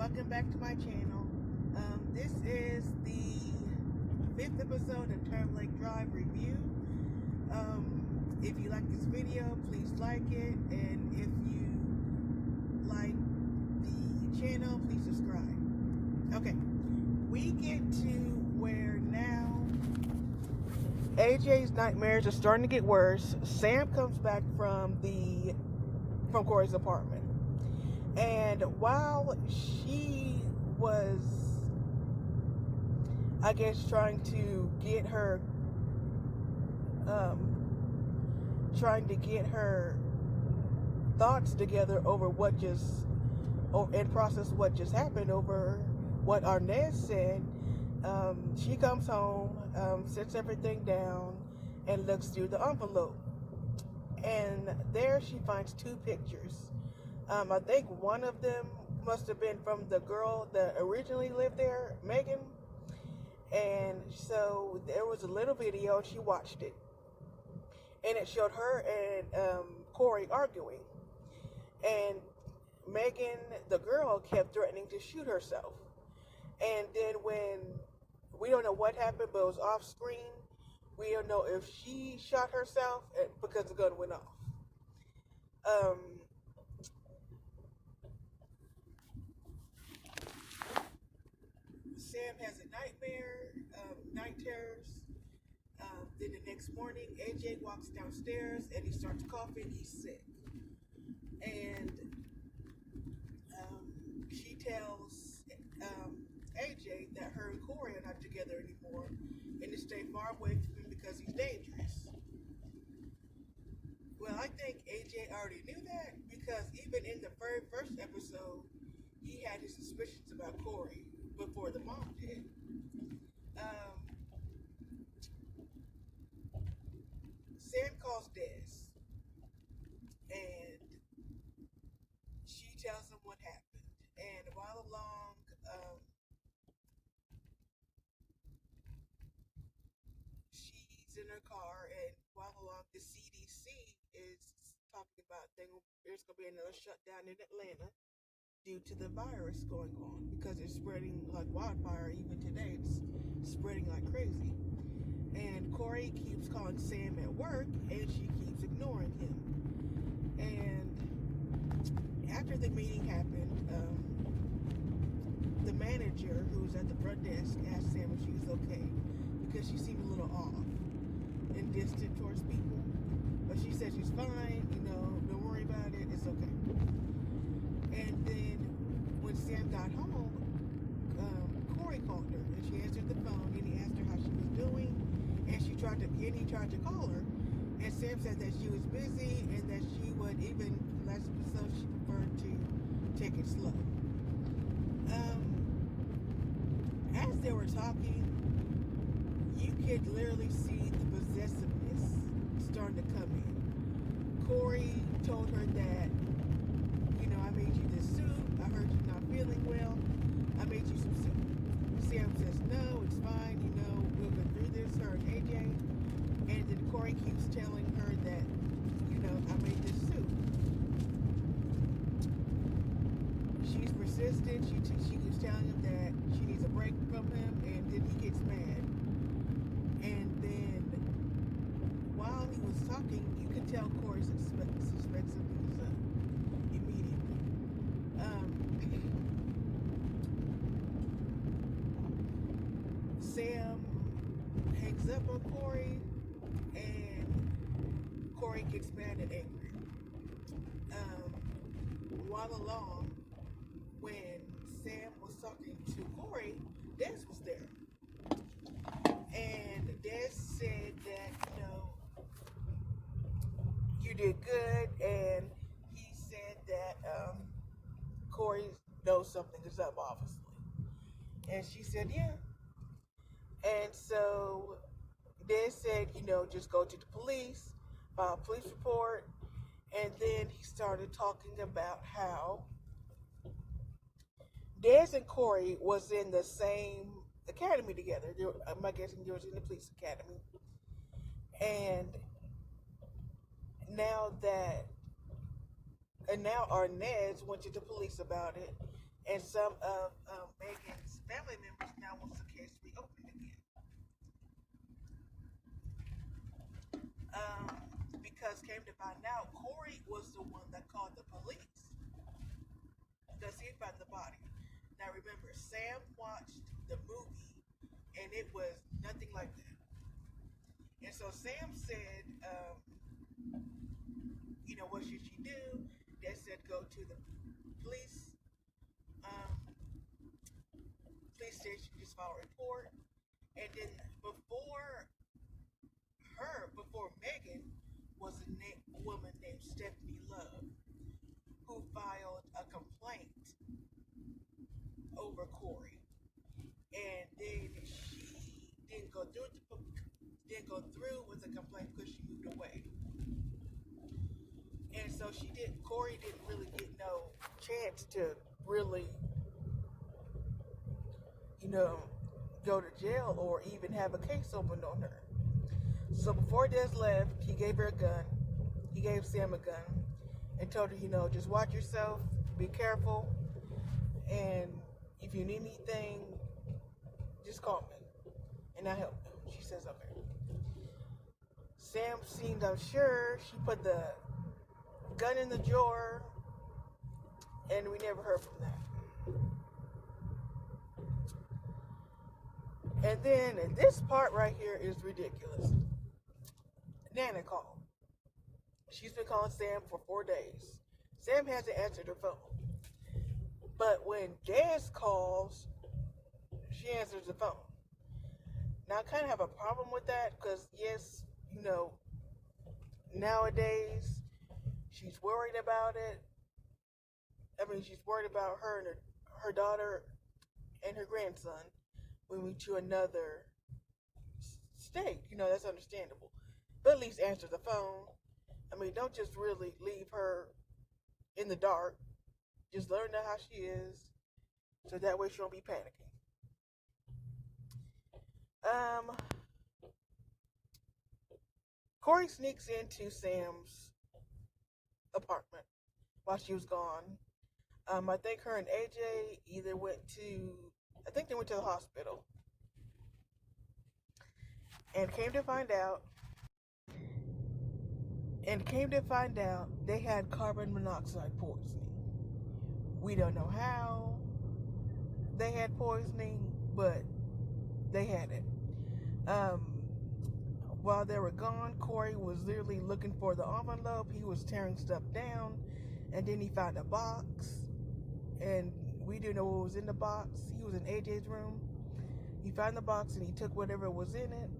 welcome back to my channel. This is the 5th episode of Turtle Lake Drive review. If you like this video, please like it, and if you like the channel, please subscribe. Okay, we get to where now AJ's nightmares are starting to get worse. Sam comes back from Corey's apartment. And while she was, I guess, trying to get her thoughts together over and process what just happened over what Arnez said, she comes home, sets everything down, and looks through the envelope. And there she finds two pictures. I think one of them must have been from the girl that originally lived there, Megan. And so there was a little video, and she watched it. And it showed her and Corey arguing. And Megan, the girl, kept threatening to shoot herself. And then when, we don't know what happened, but it was off screen. We don't know if she shot herself because the gun went off. Sam has a nightmare, night terrors. Then the next morning, AJ walks downstairs and he starts coughing. He's sick. And she tells AJ that her and Corey are not together anymore and to stay far away from him because he's dangerous. Well, I think AJ already knew that because even in the very first episode, he had his suspicions about Corey before the mom did. Sam calls Des, and she tells him what happened. And while along, she's in her car, and while along, the CDC is talking about there's going to be another shutdown in Atlanta due to the virus going on because it's spreading like wildfire. Even today, it's spreading like crazy. And Corey keeps calling Sam at work, and she keeps ignoring him. And after the meeting happened, the manager who was at the front desk asked Sam if she was okay because she seemed a little off and distant towards people. But she said she's fine, don't worry about it, it's okay. And then when Sam got home, Corey called her, and she answered the phone, and he asked her how she was doing, and he tried to call her, and Sam said that she was busy and that she would, even less so, she preferred to take it slow. As they were talking, you could literally see the possessiveness starting to come in. Corey told her that, I made you this soup, I heard you're not feeling well, I made you some soup. Sam says, no, it's fine, we'll go through this, her and AJ. And then Corey keeps telling her that, I made this soup. She's persistent, she keeps telling him that she needs a break from him, and then he gets mad. And then, while he was talking, you could tell Corey suspects something was up immediately. Sam hangs up on Corey, and Corey gets mad and angry. While along, when Sam was talking to Corey, Des was there. And Des said that, you did good, and he said that Corey knows something is up, obviously. And she said, yeah. And so Des said, just go to the police, file a police report. And then he started talking about how Des and Corey was in the same academy together. I'm guessing they was in the police academy. And now Arnez went to the police about it, And some of Megan's family members now wants the case reopened again. Because came to find out, Corey was the one that called the police because he found the body. Now remember, Sam watched the movie and it was nothing like that. And so Sam said, what should she do? They said go to the police police station, just file a report. And then before Megan, was a woman named Stephanie Love who filed a complaint over Corey, and then she didn't go through with the complaint because she moved away. And so Corey didn't really get no chance to really, go to jail or even have a case opened on her. So before Des left, he gave her a gun. He gave Sam a gun and told her, just watch yourself, be careful, and if you need anything, just call me and I'll help you. She says, okay. Sam seemed unsure. She put the gun in the drawer, and we never heard from that. And then this part right here is ridiculous. Nana called. She's been calling Sam for 4 days. Sam hasn't answered her phone. But when Des calls, she answers the phone. Now, I kind of have a problem with that because, yes, nowadays, she's worried about it. I mean, she's worried about her and her daughter and her grandson moving to another state. That's understandable. But at least answer the phone. I mean, don't just really leave her in the dark. Just let her know how she is, so that way she won't be panicking. Corey sneaks into Sam's apartment while she was gone. I think her and AJ they went to the hospital. And came to find out they had carbon monoxide poisoning. We don't know how they had poisoning, but they had it. While they were gone, Corey was literally looking for the envelope. He was tearing stuff down, and then he found a box, and we didn't know what was in the box. He was in AJ's room. He found the box, and he took whatever was in it.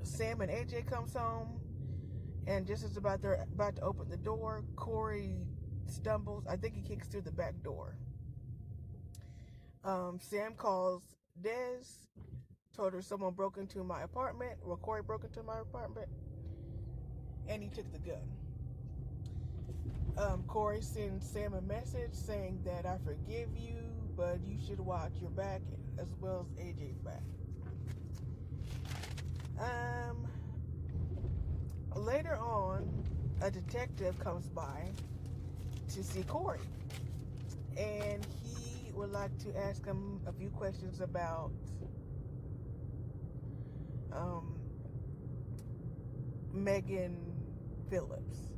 Sam and AJ comes home, and just as they're about to open the door, Corey stumbles. I think he kicks through the back door. Sam calls Des, told her someone broke into my apartment. Well, Corey broke into my apartment, and he took the gun. Corey sends Sam a message saying that I forgive you, but you should watch your back as well as AJ's back. Later on, a detective comes by to see Corey, and he would like to ask him a few questions about Megan Phillips,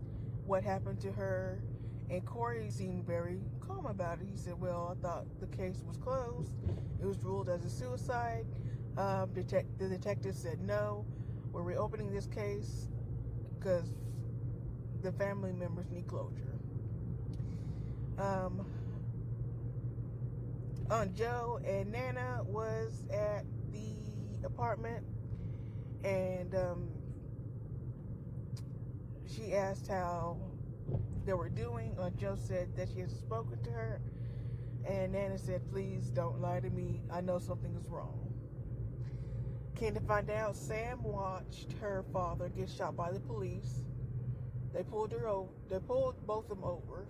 what happened to her. And Corey seemed very calm about it. He said, well, I thought the case was closed. It was ruled as a suicide. The detective said, no, we're reopening this case because the family members need closure. Aunt Joe and Nana was at the apartment, and she asked how they were doing. Aunt Joe said that she had spoken to her, and Nana said, please don't lie to me. I know something is wrong. Came to find out, Sam watched her father get shot by the police. They pulled both of them over.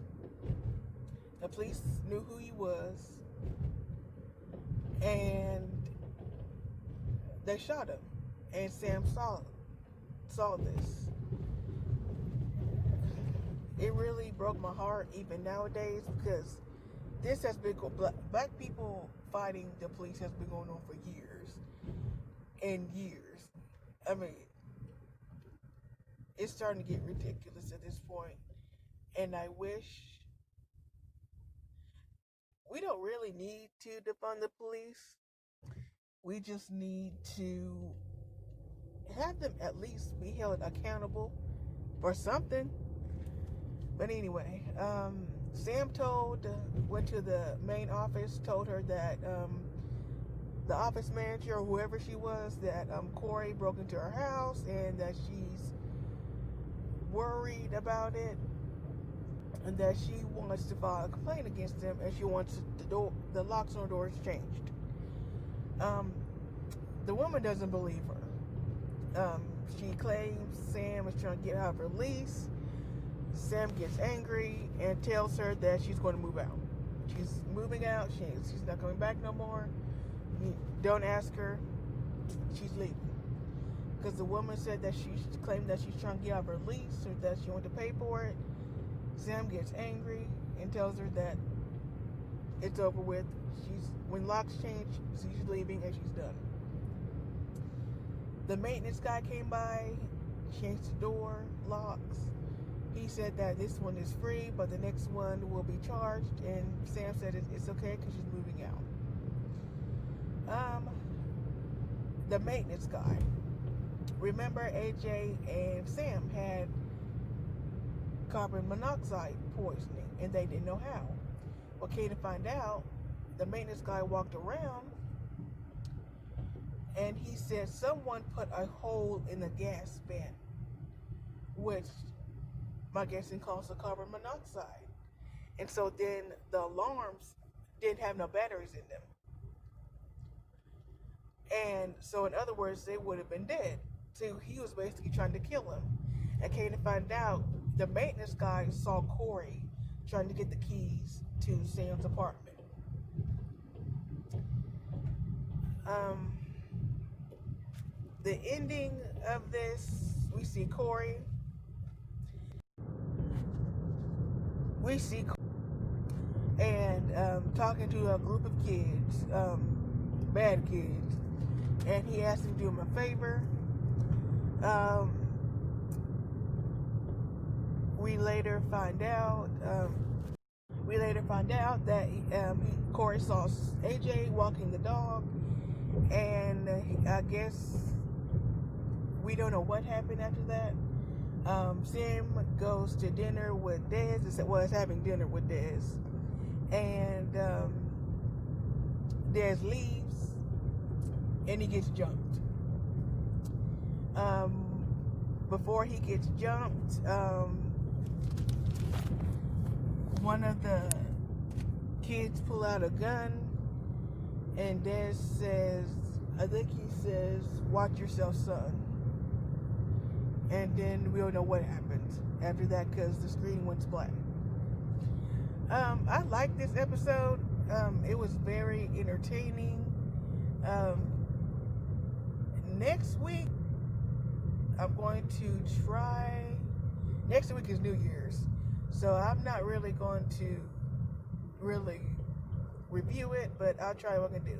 The police knew who he was, and they shot him. And Sam saw this. it really broke my heart even nowadays, because this has been black people fighting the police has been going on for years and years. I mean, it's starting to get ridiculous at this point, and I wish we don't really need to defund the police. We just need to have them at least be held accountable for something. But anyway, Sam went to the main office, told her that the office manager or whoever she was, that Corey broke into her house and that she's worried about it and that she wants to file a complaint against him, and she wants the locks on the doors changed. The woman doesn't believe her. She claims Sam is trying to get out of her lease. Sam gets angry and tells her that she's going to move out. She's moving out. She's not coming back no more. Don't ask her. She's leaving. Because the woman said that she claimed that she's trying to get out of her lease, or that she wanted to pay for it. Sam gets angry and tells her that it's over with. When locks change, she's leaving and she's done. The maintenance guy came by, changed the door locks. He said that this one is free, but the next one will be charged. And Sam said it's okay because she's moving out. The maintenance guy. Remember, AJ and Sam had carbon monoxide poisoning, and they didn't know how. Well, came to find out, the maintenance guy walked around, and he said someone put a hole in the gas vent, which my guessing caused the carbon monoxide. And so then the alarms didn't have no batteries in them. And so, in other words, they would have been dead. So he was basically trying to kill him. And came to find out, the maintenance guy saw Corey trying to get the keys to Sam's apartment. The ending of this, we see Corey. And talking to a group of kids, bad kids, and he asked them to do him a favor. We later find out that Corey saw AJ walking the dog, and I guess we don't know what happened after that. Sam goes to dinner with Dez. Is having dinner with Dez, and Dez leaves, and he gets jumped. Before he gets jumped, one of the kids pull out a gun, and Dez says, I think he says, "Watch yourself, son." And then we don't know what happens after that because the screen went black. I liked this episode. It was very entertaining. Next week, I'm going to try. Next week is New Year's, so I'm not really going to review it, but I'll try what I can do.